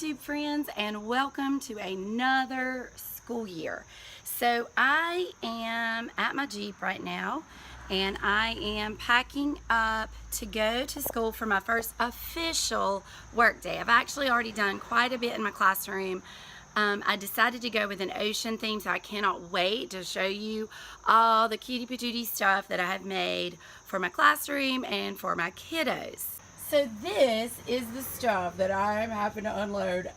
YouTube friends, and welcome to another school year. So I am at my Jeep right now and I am packing up to go to school for my first official work day. I've actually already done quite a bit in my classroom. I decided to go with an ocean theme, so I cannot wait to show you all the cutie patootie stuff that I have made for my classroom and for my kiddos. So this is the stuff that I'm having to unload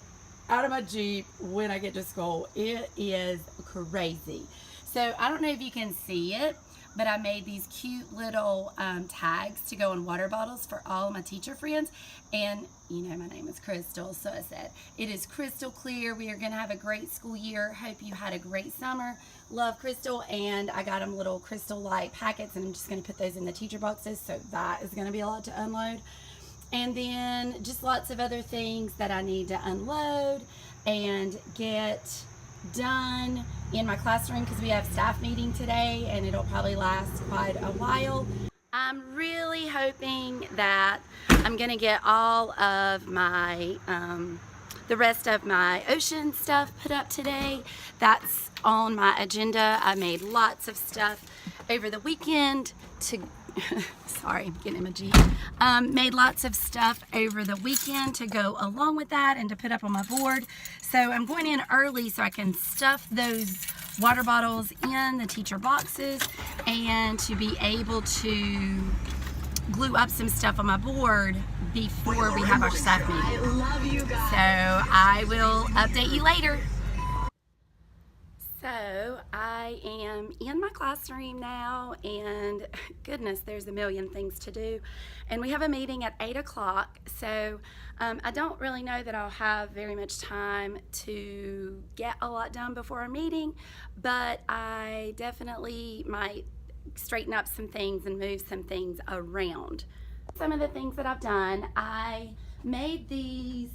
out of my Jeep when I get to school. It is crazy. So I don't know if you can see it, but I made these cute little tags to go in water bottles for all my teacher friends. And you know my name is Crystal, so I said it is crystal clear. We are going to have a great school year. Hope you had a great summer. Love, Crystal. And I got them little crystal light packets, and I'm just going to put those in the teacher boxes, so that is going to be a lot to unload. And then just lots of other things that I need to unload and get done in my classroom, because we have staff meeting today and it'll probably last quite a while. I'm really hoping that I'm going to get all of my the rest of my ocean stuff put up today. That's on my agenda. I made lots of stuff over the weekend to sorry, I'm getting in my Jeep. Made lots of stuff over the weekend to go along with that and to put up on my board. So I'm going in early so I can stuff those water bottles in the teacher boxes and to be able to glue up some stuff on my board before we have our staff meeting. I love you guys. So I will update you later. So I am in my classroom now, and goodness, there's a million things to do. And we have a meeting at 8 o'clock, so I don't really know that I'll have very much time to get a lot done before our meeting, but I definitely might straighten up some things and move some things around. Some of the things that I've done, I made these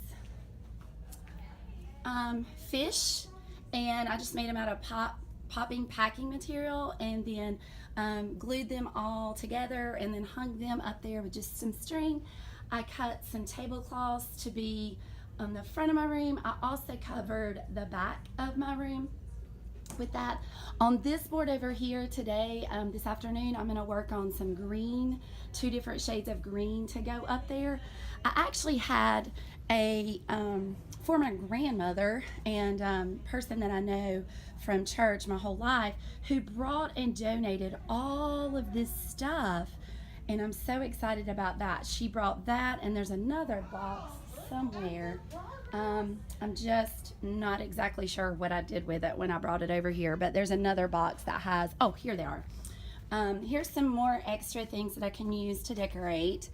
fish, and I just made them out of popping packing material, and then glued them all together and then hung them up there with just some string. I cut some tablecloths to be on the front of my room. I also covered the back of my room with that. On this board over here today, this afternoon, I'm going to work on some green, 2 different shades of green to go up there. I actually had a former grandmother and person that I know from church my whole life who brought and donated all of this stuff, and I'm so excited about that. She brought that, and there's another box somewhere. I'm just not exactly sure what I did with it when I brought it over here, but there's another box that has, oh, here they are. Here's some more extra things that I can use to decorate.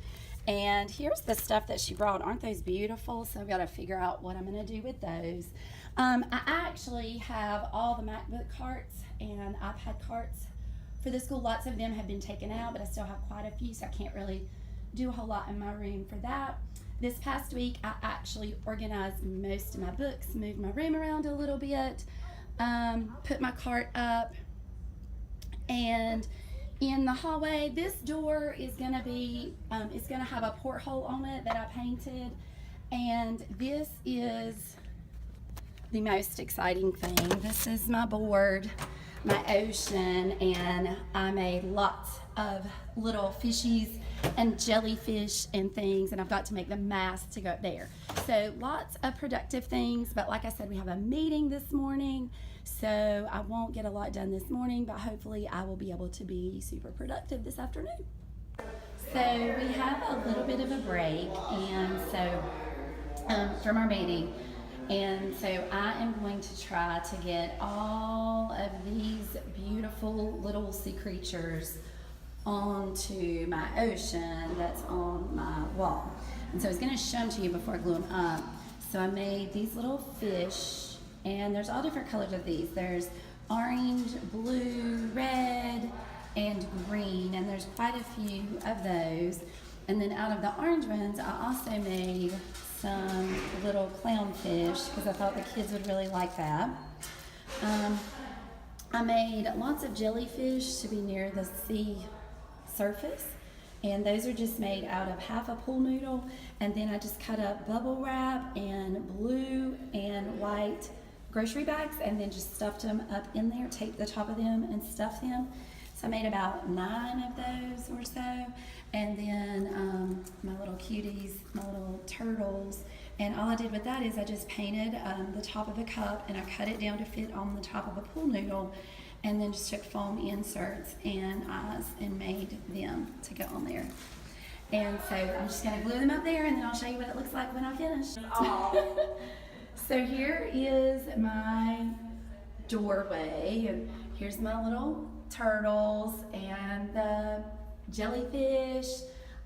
And here's the stuff that she brought. Aren't those beautiful? So I've got to figure out what I'm going to do with those. I actually have all the MacBook carts and iPad carts for the school. Lots of them have been taken out, but I still have quite a few, so I can't really do a whole lot in my room for that. This past week, I actually organized most of my books, moved my room around a little bit, put my cart up, and in the hallway, this door is going to be, it's going to have a porthole on it that I painted, and this is the most exciting thing. This is my board, my ocean, and I made lots of little fishies and jellyfish and things, and I've got to make the mask to go up there. So lots of productive things, but like I said, we have a meeting this morning, so I won't get a lot done this morning, but hopefully I will be able to be super productive this afternoon. So we have a little bit of a break, and so from our meeting, and so I am going to try to get all of these beautiful little sea creatures onto my ocean that's on my wall. And so I was going to show them to you before I glue them up. So I made these little fish, and there's all different colors of these. There's orange, blue, red, and green, and there's quite a few of those. And then out of the orange ones, I also made some little clownfish because I thought the kids would really like that. I made lots of jellyfish to be near the sea surface, And those are just made out of half a pool noodle, and then I just cut up bubble wrap and blue and white grocery bags, and then just stuffed them up in there, taped the top of them and stuffed them. So I made about 9 of those or so. And then my little cuties, my little turtles. And all I did with that is I just painted the top of a cup, and I cut it down to fit on the top of a pool noodle, and then just took foam inserts and eyes and made them to go on there. And so I'm just gonna glue them up there, and then I'll show you what it looks like when I'm finished. So here is my doorway, and here's my little turtles and the jellyfish,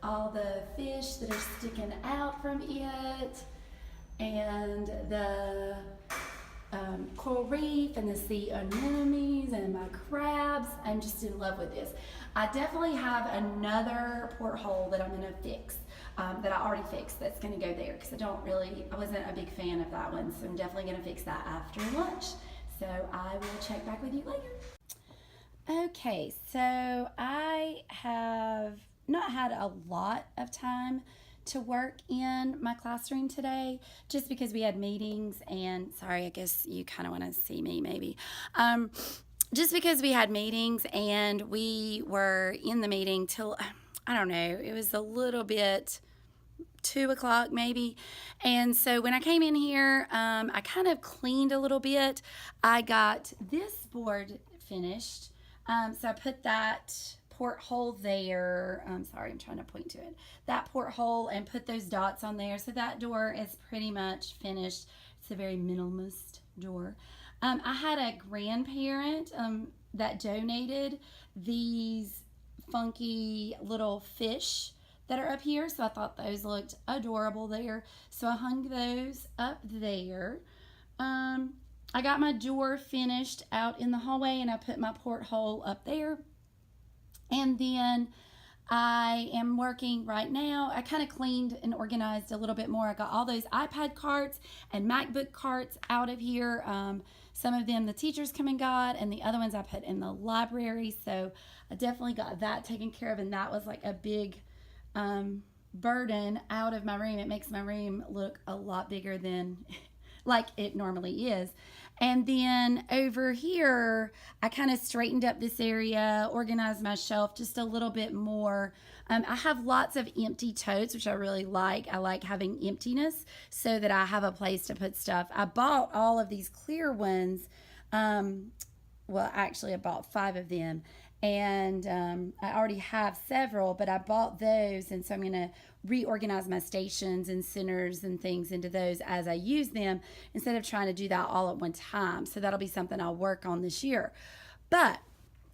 all the fish that are sticking out from it, and the coral reef and the sea anemones and my crabs. I'm just in love with this. I definitely have another porthole that I'm going to fix, that I already fixed, that's going to go there, because I wasn't a big fan of that one, so I'm definitely going to fix that after lunch. So I will check back with you later. Okay, so I have not had a lot of time to work in my classroom today, just because we had meetings, and sorry, I guess you kind of want to see me maybe. Just because we had meetings and we were in the meeting till, I don't know, it was a little bit 2 o'clock maybe. And so when I came in here, I kind of cleaned a little bit. I got this board finished. So I put that porthole there. Sorry, I'm trying to point to it. That porthole, and put those dots on there. So that door is pretty much finished. It's a very minimalist door. I had a grandparent that donated these funky little fish that are up here. So I thought those looked adorable there. So I hung those up there. I got my door finished out in the hallway, and I put my porthole up there. And then I am working right now. I kind of cleaned and organized a little bit more. I got all those iPad carts and MacBook carts out of here. Some of them the teachers come and got, and the other ones I put in the library. So I definitely got that taken care of, and that was like a big burden out of my room. It makes my room look a lot bigger than like it normally is. And then over here, I kind of straightened up this area, organized my shelf just a little bit more. I have lots of empty totes, which I really like. I like having emptiness so that I have a place to put stuff. I bought all of these clear ones. Well, actually, I bought 5 of them. And I already have several, but I bought those, and so I'm going to reorganize my stations and centers and things into those as I use them, instead of trying to do that all at one time. So that'll be something I'll work on this year. But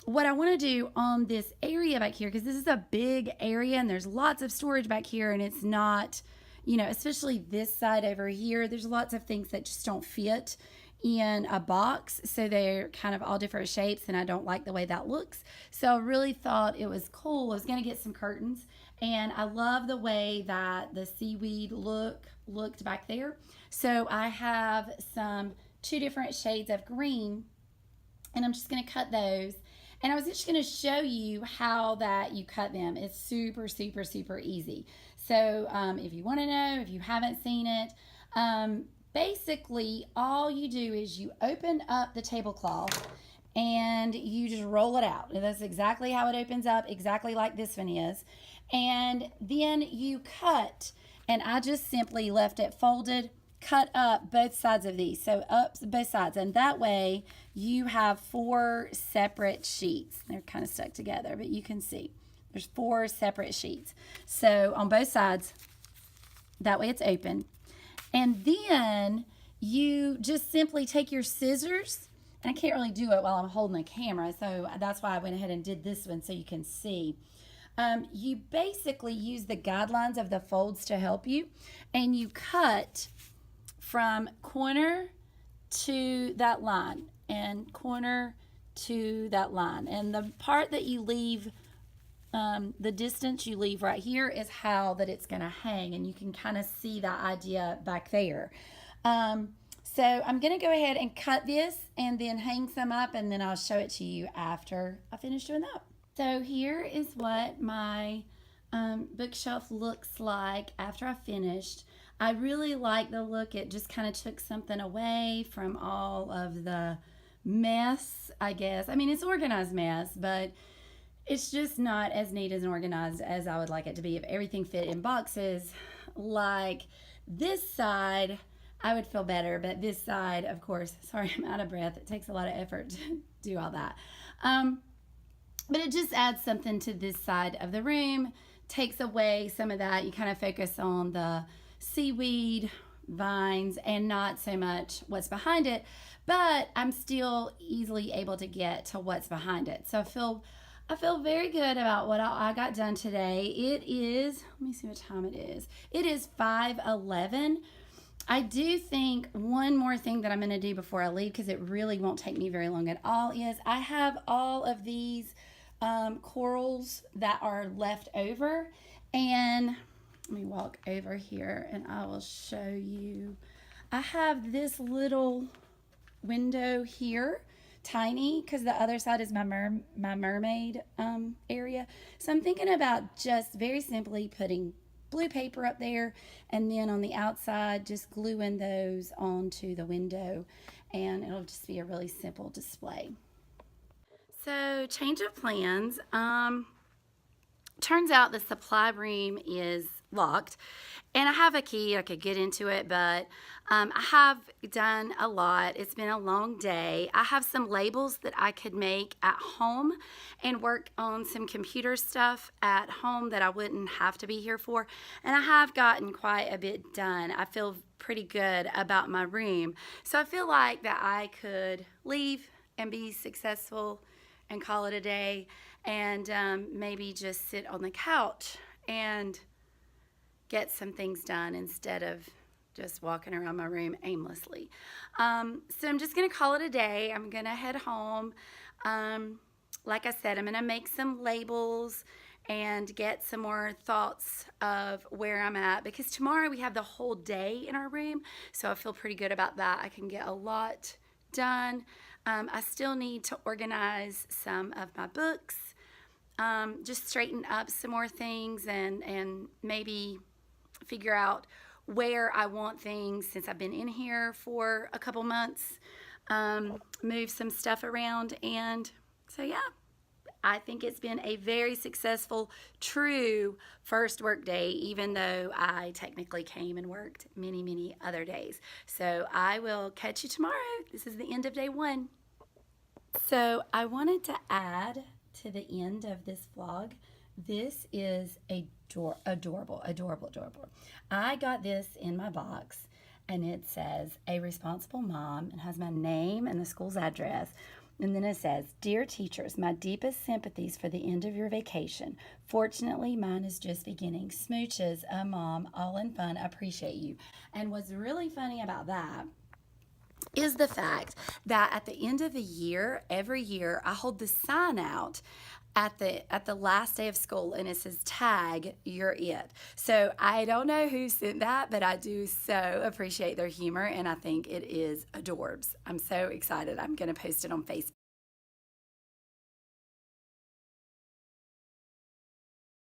what I want to do on this area back here, because this is a big area and there's lots of storage back here, and it's not, you know, especially this side over here, there's lots of things that just don't fit in a box, so they're kind of all different shapes, and I don't like the way that looks. So I really thought it was cool. I was going to get some curtains, and I love the way that the seaweed looked back there. So I have 2 different shades of green, and I'm just going to cut those. And I was just going to show you how that you cut them. It's super, super, super easy. So if you want to know, if you haven't seen it, basically, all you do is you open up the tablecloth and you just roll it out. And that's exactly how it opens up, exactly like this one is. And then you cut, and I just simply left it folded, cut up both sides of these. So up both sides, and that way you have 4 separate sheets. They're kind of stuck together, but you can see there's 4 separate sheets. So on both sides, that way it's open. And then you just simply take your scissors, and I can't really do it while I'm holding the camera, so that's why I went ahead and did this one so you can see. You basically use the guidelines of the folds to help you, and you cut from corner to that line and corner to that line. And the part that you leave, the distance you leave right here is how that it's going to hang, and you can kind of see that idea back there. So I'm going to go ahead and cut this and then hang some up, and then I'll show it to you after I finish doing that. So here is what my bookshelf looks like after I finished. I really like the look. It just kind of took something away from all of the mess, I guess. I mean, it's organized mess, but it's just not as neat and organized as I would like it to be. If everything fit in boxes, like this side, I would feel better. But this side, of course, sorry, I'm out of breath. It takes a lot of effort to do all that. But it just adds something to this side of the room, takes away some of that. You kind of focus on the seaweed, vines, and not so much what's behind it. But I'm still easily able to get to what's behind it. So I feel very good about what I got done today. It is, let me see what time it is. It is 5:11. I do think one more thing that I'm going to do before I leave, because it really won't take me very long at all, is I have all of these corals that are left over. And let me walk over here and I will show you. I have this little window here, tiny, because the other side is my mermaid area. So I'm thinking about just very simply putting blue paper up there, and then on the outside just gluing those onto the window, and it'll just be a really simple display. So change of plans. Turns out the supply room is locked, and I have a key. I could get into it, but I have done a lot. It's been a long day. I have some labels that I could make at home and work on some computer stuff at home that I wouldn't have to be here for, and I have gotten quite a bit done. I feel pretty good about my room, so I feel like that I could leave and be successful and call it a day, and maybe just sit on the couch and get some things done instead of just walking around my room aimlessly. So I'm just gonna call it a day. I'm gonna head home. Like I said, I'm gonna make some labels and get some more thoughts of where I'm at, because tomorrow we have the whole day in our room, so I feel pretty good about that. I can get a lot done. I still need to organize some of my books, just straighten up some more things, and maybe figure out where I want things since I've been in here for a couple months, move some stuff around. And so yeah, I think it's been a very successful, true first work day, even though I technically came and worked many other days. So I will catch you tomorrow. This is the end of day 1. So I wanted to add to the end of this vlog, this is adorable. I got this in my box, and it says, "A Responsible Mom," and has my name and the school's address. And then it says, "Dear teachers, my deepest sympathies for the end of your vacation. Fortunately, mine is just beginning. Smooches, a mom, all in fun. Appreciate you." And what's really funny about that is the fact that at the end of the year, every year, I hold this sign out at the last day of school, and it says, "Tag, you're it." So I don't know who sent that, but I do so appreciate their humor, and I think it is adorbs. I'm so excited. I'm going to post it on Facebook.